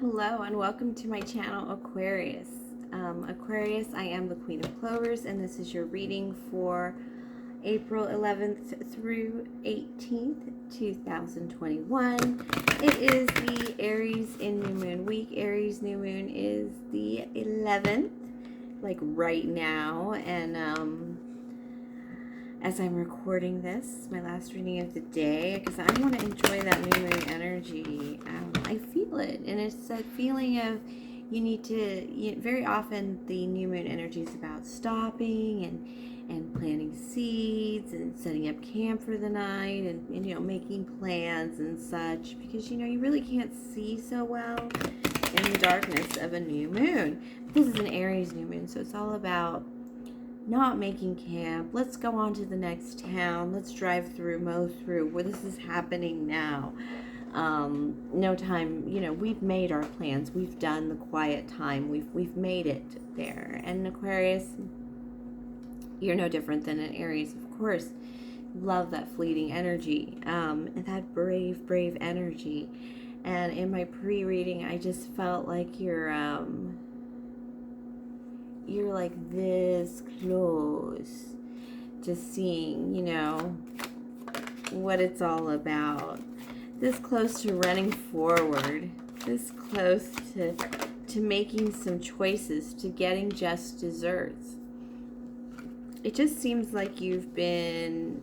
Hello and welcome to my channel, Aquarius. Aquarius, I am the Queen of Clovers, and this is your reading for April 11th through 18th, 2021. It is the Aries in New Moon week. Aries New Moon is the 11th, like right now, and as I'm recording this, my last reading of the day, because I want to enjoy that new moon energy. I feel it, and it's that feeling of you need to, very often the new moon energy is about stopping and planting seeds and setting up camp for the night and making plans and such, because you really can't see so well in the darkness of a new moon. This is an Aries new moon, so it's all about not making camp. Let's go on to the next town. Let's drive through, mow through, where this is happening now. No time, we've made our plans. We've done the quiet time. We've made it there. And Aquarius, you're no different than an Aries, of course. Love that fleeting energy, and that brave energy. And in my pre-reading, I just felt like you're like this close to seeing, what it's all about. This close to running forward. This close to making some choices, to getting just desserts. It just seems like you've been,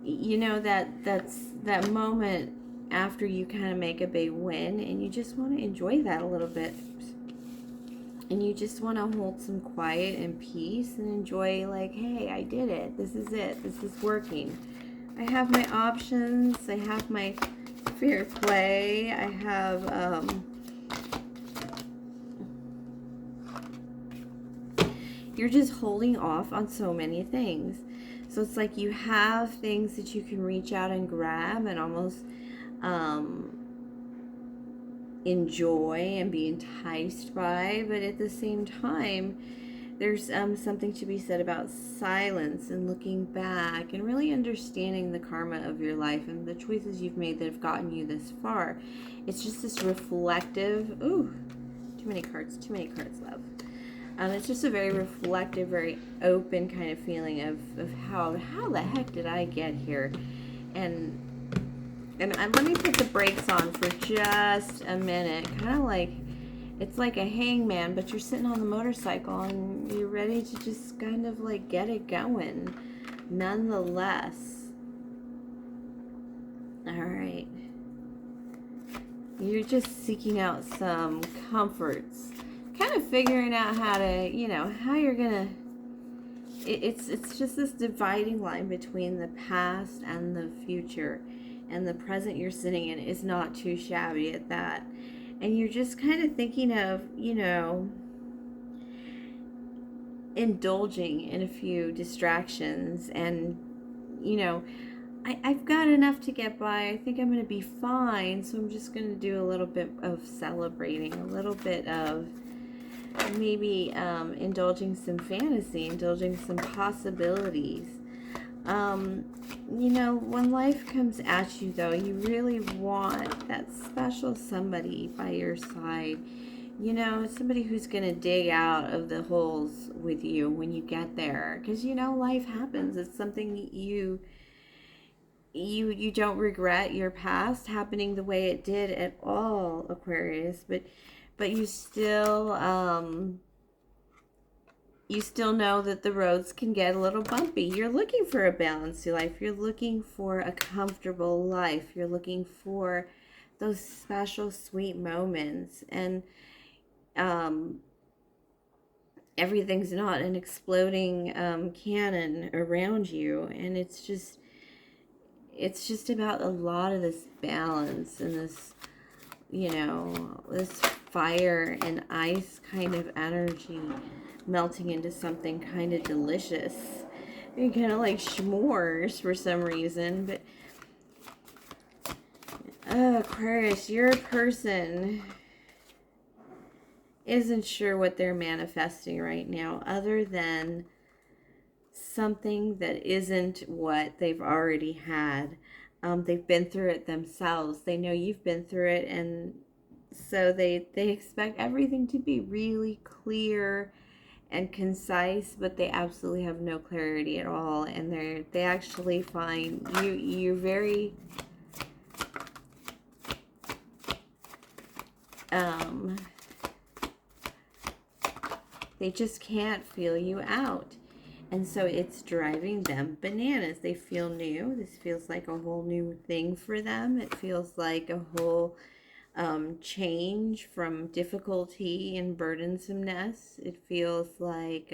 that's that moment after you kind of make a big win, and you just want to enjoy that a little bit. And you just want to hold some quiet and peace and enjoy, like, hey, I did it. This is it. This is working. I have my options. I have my fair play. I have, you're just holding off on so many things. So it's like you have things that you can reach out and grab and almost, enjoy and be enticed by, but at the same time there's something to be said about silence and looking back and really understanding the karma of your life and the choices you've made that have gotten you this far. It's just this reflective, too many cards, love. It's just a very reflective, very open kind of feeling of how the heck did I get here. And let me put the brakes on for just a minute. Kind of like, it's like a hangman, but you're sitting on the motorcycle and you're ready to just kind of like get it going. Nonetheless. All right. You're just seeking out some comforts. Kind of figuring out how to, how you're going to... It's just this dividing line between the past and the future. And the present you're sitting in is not too shabby at that. And you're just kind of thinking of, indulging in a few distractions. And, I've got enough to get by. I think I'm going to be fine. So I'm just going to do a little bit of celebrating, a little bit of maybe indulging some fantasy, indulging some possibilities. When life comes at you, though, you really want that special somebody by your side. Somebody who's going to dig out of the holes with you when you get there. Because, life happens. It's something you don't regret your past happening the way it did at all, Aquarius. But you still... you still know that the roads can get a little bumpy. You're looking for a balanced life. You're looking for a comfortable life. You're looking for those special, sweet moments. And everything's not an exploding cannon around you. And it's just about a lot of this balance and this, this fire and ice kind of energy melting into something kind of delicious and kind of like s'mores for some reason. But Aquarius, your person isn't sure what they're manifesting right now, other than something that isn't what they've already had. They've been through it themselves. They know you've been through it, and so they expect everything to be really clear and concise, but they absolutely have no clarity at all. And they actually find you're very they just can't feel you out. And so it's driving them bananas. They feel new. This feels like a whole new thing for them. It feels like a whole change from difficulty and burdensomeness. It feels like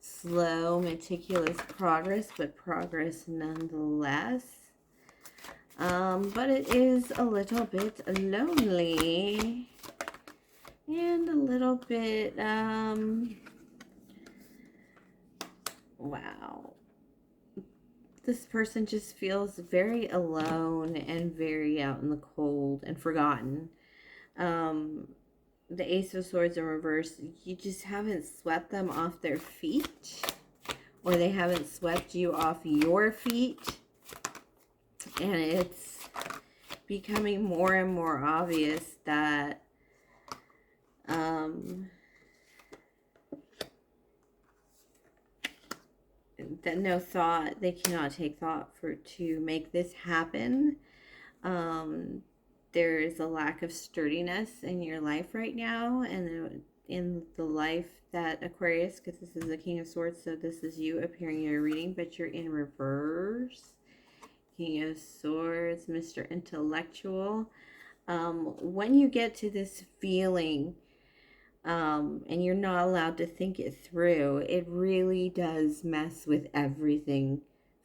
slow, meticulous progress, but progress nonetheless. But it is a little bit lonely and a little bit, wow. This person just feels very alone and very out in the cold and forgotten. The Ace of Swords in reverse, you just haven't swept them off their feet, or they haven't swept you off your feet. And it's becoming more and more obvious that that no thought, they cannot take thought to make this happen. There is a lack of sturdiness in your life right now, and in the life that Aquarius, because this is the King of Swords, so this is you appearing in your reading, but you're in reverse. King of Swords, Mr. Intellectual. When you get to this feeling, and you're not allowed to think it through, it really does mess with everything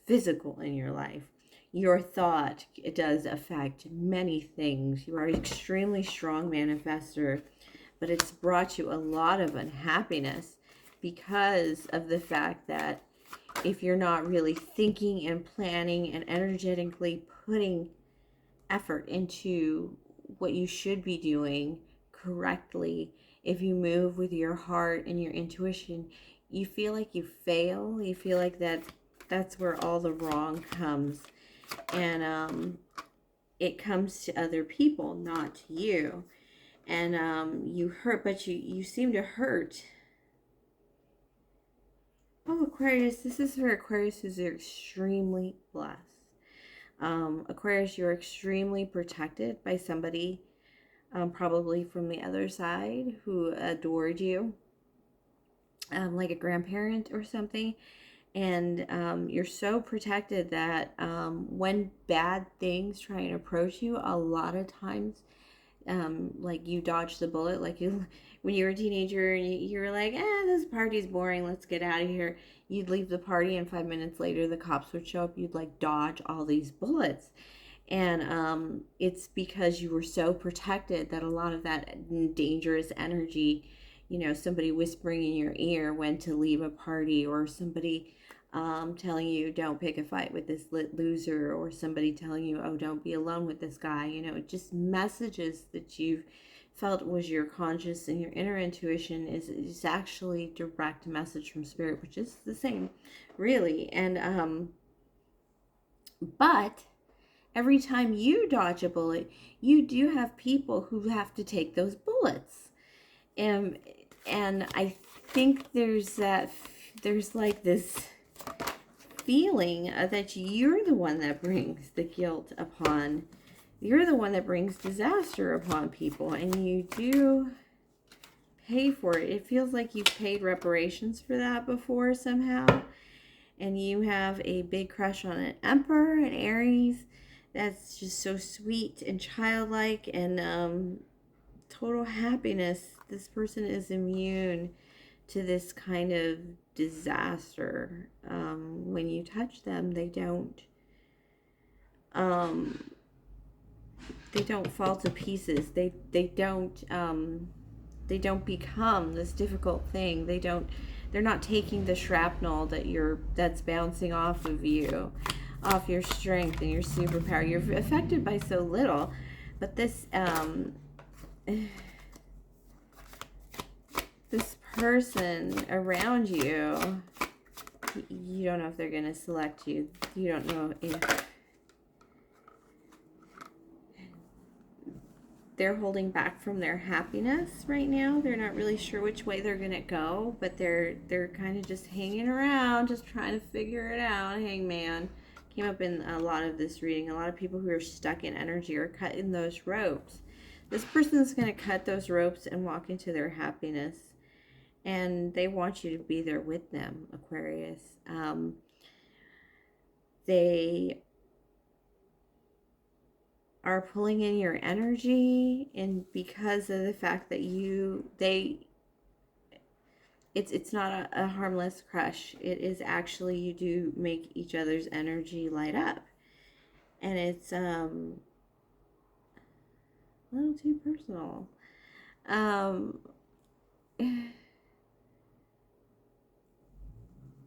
physical in your life. Your thought, it does affect many things. You are an extremely strong manifester, but it's brought you a lot of unhappiness because of the fact that if you're not really thinking and planning and energetically putting effort into what you should be doing correctly, if you move with your heart and your intuition, you feel like you fail. You feel like that's where all the wrong comes. And it comes to other people, not to you. And you hurt, but you seem to hurt. Oh, Aquarius, this is for Aquarius who's extremely blessed. Aquarius, you're extremely protected by somebody, probably from the other side, who adored you, like a grandparent or something. And you're so protected that when bad things try and approach you, a lot of times, like you dodge the bullet. Like when you were a teenager and you were like, this party's boring, let's get out of here. You'd leave the party, and 5 minutes later the cops would show up. You'd like dodge all these bullets. And it's because you were so protected that a lot of that dangerous energy, somebody whispering in your ear when to leave a party, or somebody telling you don't pick a fight with this loser, or somebody telling you, oh, don't be alone with this guy, just messages that you've felt was your conscious and your inner intuition is actually direct message from spirit, which is the same, really. And but every time you dodge a bullet, you do have people who have to take those bullets. And I think there's like this feeling that you're the one that brings the guilt upon, you're the one that brings disaster upon people, and you do pay for it. It feels like you've paid reparations for that before somehow. And you have a big crush on an Emperor, an Aries, that's just so sweet and childlike and total happiness. This person is immune to this kind of disaster. When you touch them, they don't fall to pieces. They don't become this difficult thing. They're not taking the shrapnel that's bouncing off of you, off your strength and your superpower. You're affected by so little, but this this person around you, you don't know if they're going to select you. You don't know if they're holding back from their happiness right now. They're not really sure which way they're gonna go, but they're kind of just hanging around, just trying to figure it out. Hangman came up in a lot of this reading. A lot of people who are stuck in energy are cutting those ropes. This person's gonna cut those ropes and walk into their happiness, and they want you to be there with them, Aquarius. They are pulling in your energy, and because of the fact that it's not a harmless crush. It is actually, you do make each other's energy light up, and it's a little too personal.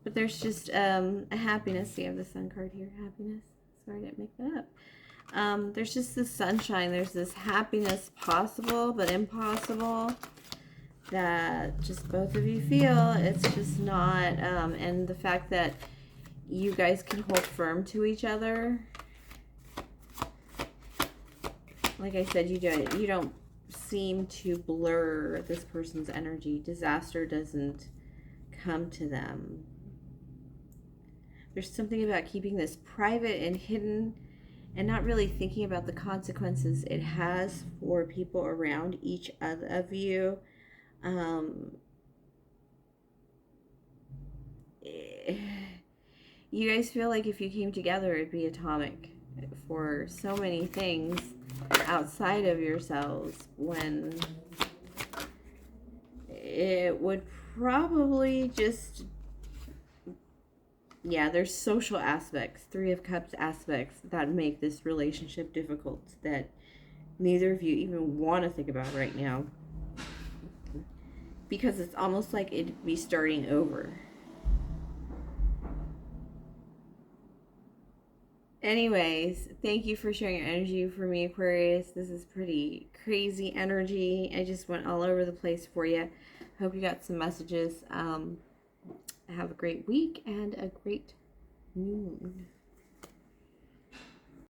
But there's just a happiness. You have the Sun card here, happiness. Sorry, I didn't make that up. There's just this sunshine. There's this happiness possible but impossible that just both of you feel. It's just not, and the fact that you guys can hold firm to each other. Like I said, you don't seem to blur this person's energy. Disaster doesn't come to them. There's something about keeping this private and hidden and not really thinking about the consequences it has for people around each other of you. You guys feel like if you came together, it'd be atomic for so many things outside of yourselves, when it would probably just, yeah, there's social aspects, Three of Cups aspects that make this relationship difficult that neither of you even want to think about right now, because it's almost like it'd be starting over. Anyways, thank you for sharing your energy for me, Aquarius. This is pretty crazy energy. I just went all over the place for you. Hope you got some messages. Have a great week and a great new moon.